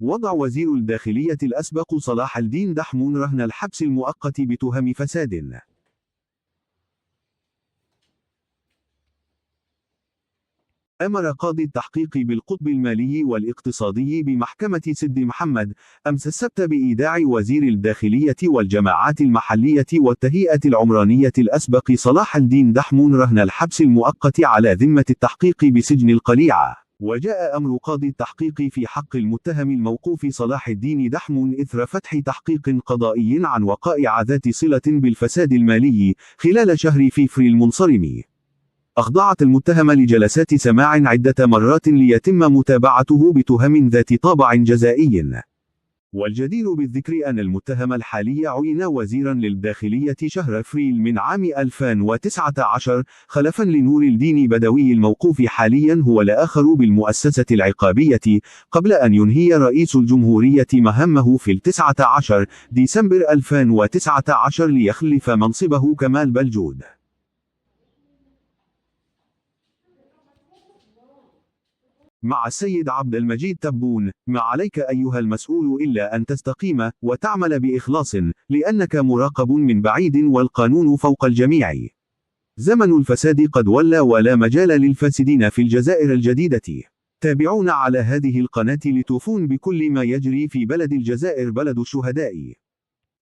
وضع وزير الداخلية الأسبق صلاح الدين دحمون رهن الحبس المؤقت بتهم فساد. أمر قاضي التحقيق بالقطب المالي والاقتصادي بمحكمة سد محمد أمس السبت بإيداع وزير الداخلية والجماعات المحلية والتهيئة العمرانية الأسبق صلاح الدين دحمون رهن الحبس المؤقت على ذمة التحقيق بسجن القليعة. وجاء أمر قاضي التحقيق في حق المتهم الموقوف صلاح الدين دحمون إثر فتح تحقيق قضائي عن وقائع ذات صلة بالفساد المالي خلال شهر فيفر المنصرم. أخضعت المتهم لجلسات سماع عدة مرات ليتم متابعته بتهم ذات طابع جزائي. والجدير بالذكر أن المتهم الحالي عين وزيرا للداخلية شهر أفريل من عام 2019 خلفا لنور الدين بدوي الموقوف حاليا هو الآخر بالمؤسسة العقابية، قبل أن ينهي رئيس الجمهورية مهامه في 19 ديسمبر 2019 ليخلف منصبه كمال بلجود. مع السيد عبد المجيد تبون: ما عليك أيها المسؤول إلا أن تستقيم وتعمل بإخلاص، لأنك مراقب من بعيد والقانون فوق الجميع. زمن الفساد قد ولى ولا مجال للفاسدين في الجزائر الجديدة. تابعونا على هذه القناة لتوفون بكل ما يجري في بلد الجزائر بلد الشهداء.